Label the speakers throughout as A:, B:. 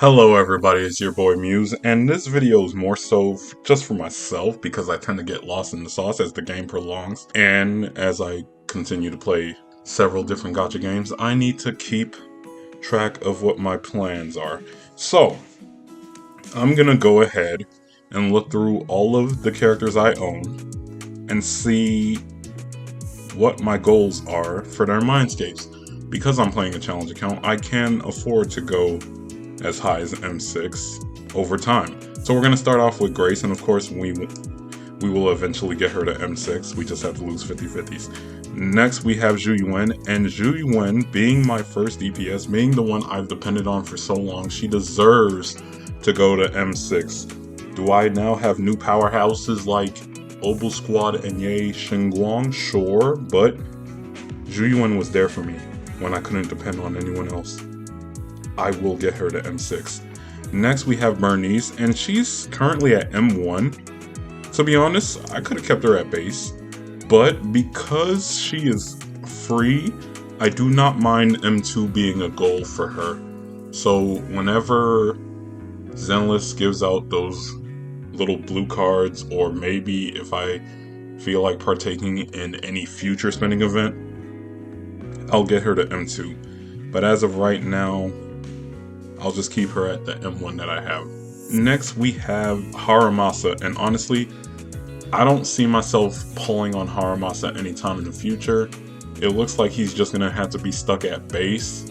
A: Hello everybody, it's your boy Muse, and this video is more so just for myself because I tend to get lost in the sauce as the game prolongs, and as I continue to play several different gacha games, I need to keep track of what my plans are. So, I'm gonna go ahead and look through all of the characters I own and see what my goals are for their mindscapes. Because I'm playing a challenge account, I can afford to go as high as M6 over time. So we're going to start off with Grace, and of course we will eventually get her to M6. We just have to lose 50/50s. Next we have Zhu Yuan, and Zhu Yuan, being my first DPS, being the one I've depended on for so long, she deserves to go to M6. Do I now have new powerhouses like Obel Squad and Ye Xingguang? Sure, but Zhu Yuan was there for me when I couldn't depend on anyone else. I will get her to M6. Next we have Bernice, and she's currently at M1. To be honest, I could have kept her at base, but because she is free, I do not mind M2 being a goal for her. So whenever Zenless gives out those little blue cards, or maybe if I feel like partaking in any future spending event, I'll get her to M2. But as of right now, I'll just keep her at the M1 that I have. Next we have Haramasa, and honestly, I don't see myself pulling on Haramasa anytime in the future. It looks like he's just gonna have to be stuck at base,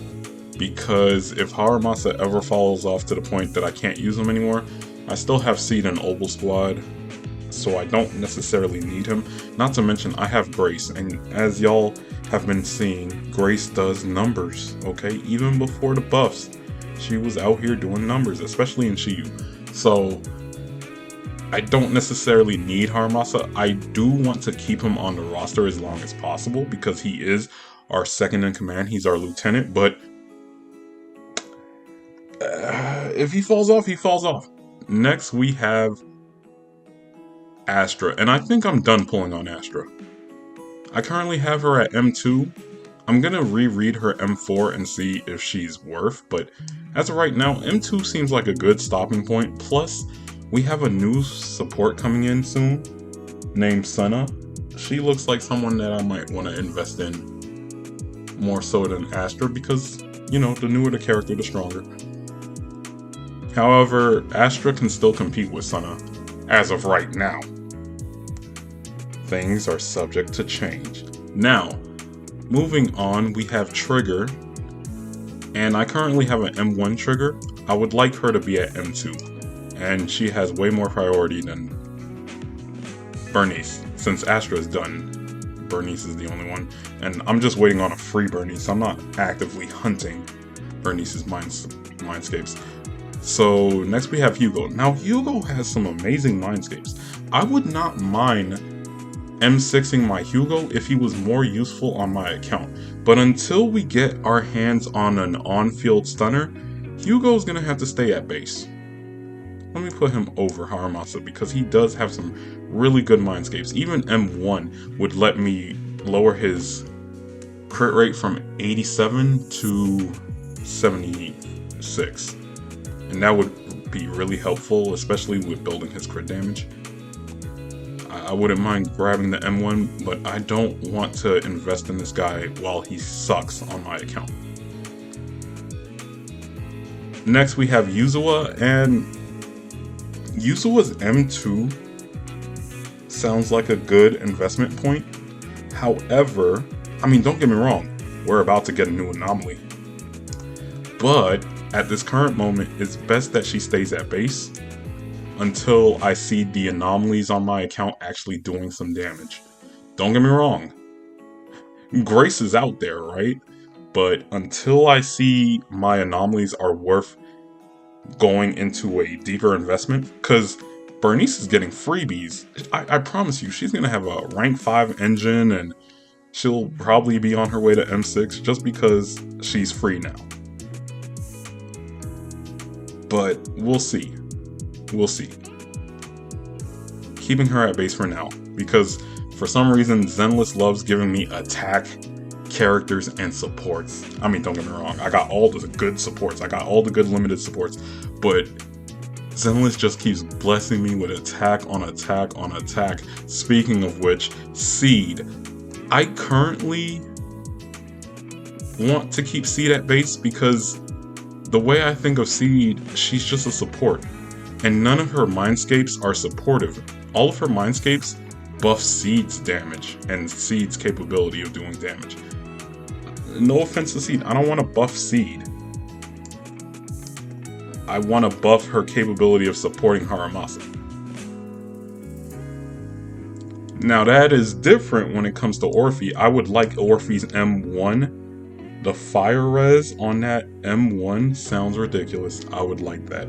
A: because if Haramasa ever falls off to the point that I can't use him anymore, I still have Seed and Obel Squad, so I don't necessarily need him. Not to mention I have Grace, and as y'all have been seeing, Grace does numbers, okay? Even before the buffs, she was out here doing numbers, especially in Shiyu. So I don't necessarily need Haramasa. I do want to keep him on the roster as long as possible because he is our second in command. He's our lieutenant, but if he falls off, he falls off. Next we have Astra, and I think I'm done pulling on Astra. I currently have her at M2. I'm gonna reread her M4 and see if she's worth, but as of right now, M2 seems like a good stopping point. Plus, we have a new support coming in soon, named Senna. She looks like someone that I might want to invest in more so than Astra, because, you know, the newer the character, the stronger. However, Astra can still compete with Senna as of right now. Things are subject to change. Now, moving on, we have Trigger, and I currently have an M1 Trigger. I would like her to be at M2, and she has way more priority than Bernice. Since Astra is done, Bernice is the only one, and I'm just waiting on a free Bernice. I'm not actively hunting Bernice's mindscapes. So next we have Hugo. Now Hugo has some amazing mindscapes. I would not mind M6ing my Hugo if he was more useful on my account. But until we get our hands on an on-field stunner, Hugo's gonna have to stay at base. Let me put him over Haramasa because he does have some really good mindscapes. Even M1 would let me lower his crit rate from 87 to 76. And that would be really helpful, especially with building his crit damage. I wouldn't mind grabbing the M1, but I don't want to invest in this guy while he sucks on my account. Next we have Yuzawa, and Yuzawa's M2 sounds like a good investment point. However, I mean, don't get me wrong, we're about to get a new anomaly. But at this current moment, it's best that she stays at base until I see the anomalies on my account actually doing some damage. Don't get me wrong, Grace is out there, right? But until I see my anomalies are worth going into a deeper investment, because Bernice is getting freebies. I promise you, she's going to have a rank 5 engine, and she'll probably be on her way to M6 just because she's free now. But we'll see. We'll see. Keeping her at base for now, because for some reason Zenless loves giving me attack characters and supports. I mean, don't get me wrong, I got all the good supports, I got all the good limited supports, but Zenless just keeps blessing me with attack on attack on attack. Speaking of which, Seed. I currently want to keep Seed at base because the way I think of Seed, she's just a support. And none of her Mindscapes are supportive. All of her Mindscapes buff Seed's damage and Seed's capability of doing damage. No offense to Seed, I don't want to buff Seed. I want to buff her capability of supporting Haramasa. Now that is different when it comes to Orphe. I would like Orphe's M1. The fire res on that M1 sounds ridiculous. I would like that.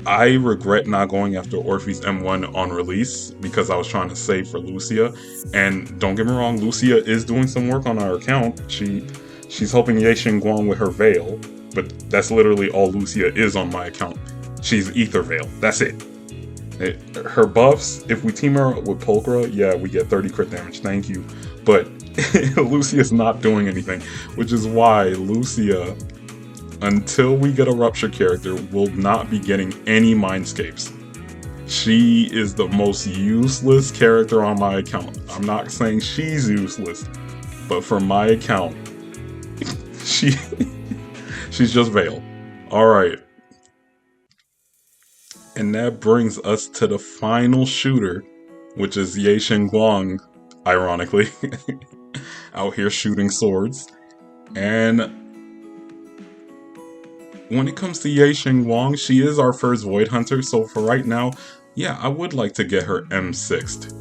A: I regret not going after Orphe's M1 on release because I was trying to save for Lucia. And don't get me wrong, Lucia is doing some work on our account. She's helping Ye Xingguang with her veil, but that's literally all Lucia is on my account. She's Ether Veil. That's it. Her buffs, if we team her up with Pulchra, yeah, we get 30 crit damage. Thank you. But Lucia's not doing anything, which is why Lucia, until we get a Rupture character, will not be getting any Mindscapes. She is the most useless character on my account. I'm not saying she's useless, but for my account, she's just Veil. Alright. And that brings us to the final shooter, which is Ye Xingguang, ironically, out here shooting swords. And when it comes to Ye Xingguang, she is our first Void Hunter, so for right now, yeah, I would like to get her M6'd.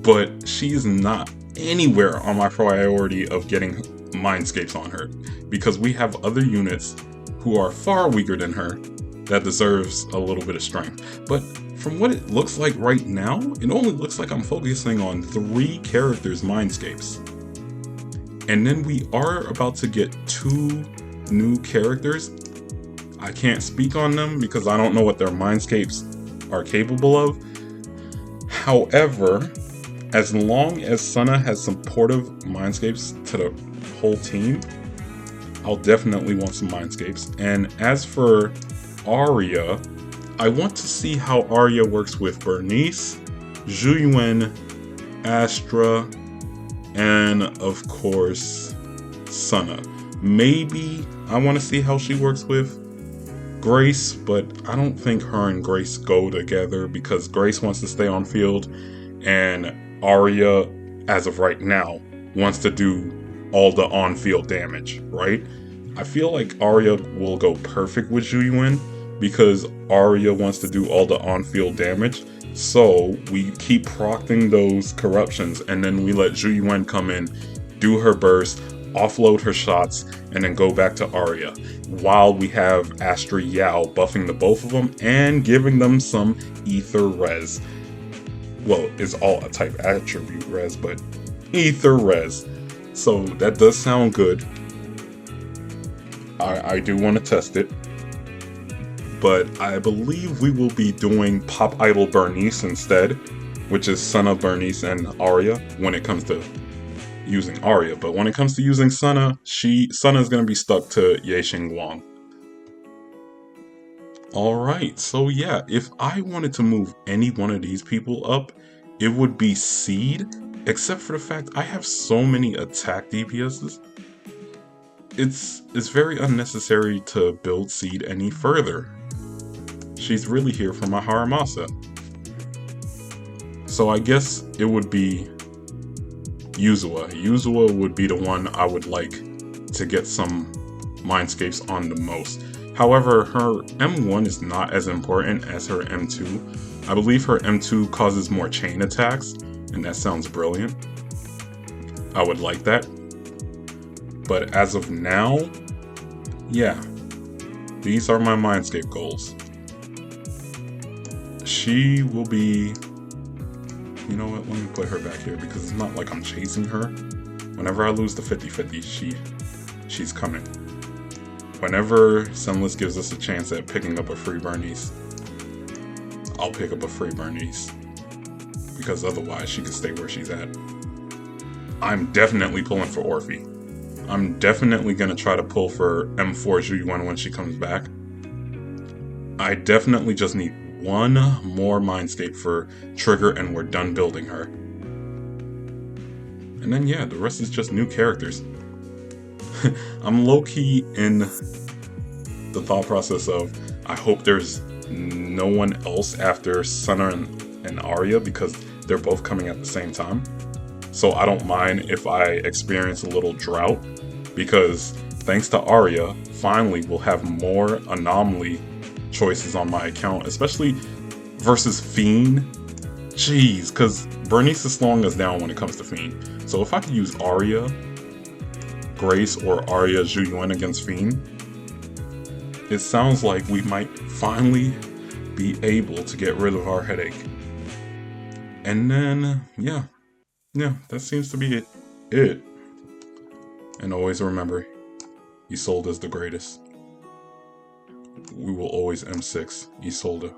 A: But she's not anywhere on my priority of getting Mindscapes on her, because we have other units who are far weaker than her that deserves a little bit of strength. But from what it looks like right now, it only looks like I'm focusing on 3 characters' Mindscapes. And then we are about to get 2 new characters. I can't speak on them because I don't know what their Mindscapes are capable of. However, as long as Senna has supportive Mindscapes to the whole team, I'll definitely want some Mindscapes. And as for Arya, I want to see how Arya works with Bernice, Zhuyuan, Astra, and of course, Senna. Maybe I want to see how she works with Grace, but I don't think her and Grace go together because Grace wants to stay on field and Arya, as of right now, wants to do all the on-field damage, right? I feel like Arya will go perfect with Zhuyuan because Arya wants to do all the on-field damage. So we keep procting those corruptions and then we let Zhuyuan come in, do her burst, offload her shots, and then go back to Arya. While we have Astra Yao buffing the both of them and giving them some ether res. Well, it's all a type attribute res, but ether res. So that does sound good. I do want to test it. But I believe we will be doing Pop Idol Bernice instead, which is Senna, Bernice, and Arya when it comes to using Arya. But when it comes to using Senna, Senna is going to be stuck to Ye Xingguang. Alright, so yeah, if I wanted to move any one of these people up, it would be Seed, except for the fact I have so many attack DPSs. It's very unnecessary to build Seed any further. She's really here for my Haramasa. So I guess it would be Yuzua. Yuzua would be the one I would like to get some Mindscapes on the most. However, her M1 is not as important as her M2. I believe her M2 causes more chain attacks, and that sounds brilliant. I would like that. But as of now, yeah, these are my Mindscape goals. She will be, you know what, let me put her back here because it's not like I'm chasing her. Whenever I lose the 50-50, she's coming. Whenever Sunless gives us a chance at picking up a free Bernice, I'll pick up a free Bernice. Because otherwise she could stay where she's at. I'm definitely pulling for Orphe. I'm definitely going to try to pull for M4 Zhuyuan when she comes back. I definitely just need one more Mindscape for Trigger and we're done building her. And then yeah, the rest is just new characters. I'm low-key in the thought process of I hope there's no one else after Senna and Arya because they're both coming at the same time. So I don't mind if I experience a little drought because thanks to Arya, finally we'll have more anomaly choices on my account, especially versus Fiend. Jeez, because Bernice is slowing us down when it comes to Fiend. So if I could use Arya, Grace, or Arya Zhuyuan against Fiend, it sounds like we might finally be able to get rid of our headache. And then, yeah, that seems to be it. And always remember, Isolde is the greatest. We will always M6 Isolde.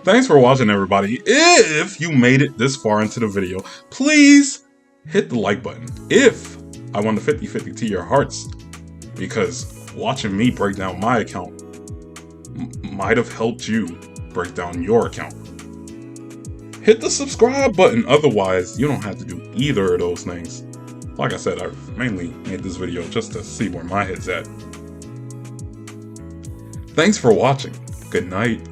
A: Thanks for watching, everybody. If you made it this far into the video, please hit the like button. If I won the 50-50 to your hearts, because watching me break down my account might have helped you break down your account. Hit the subscribe button, otherwise you don't have to do either of those things. Like I said, I mainly made this video just to see where my head's at. Thanks for watching. Good night.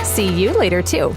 B: See you later, too.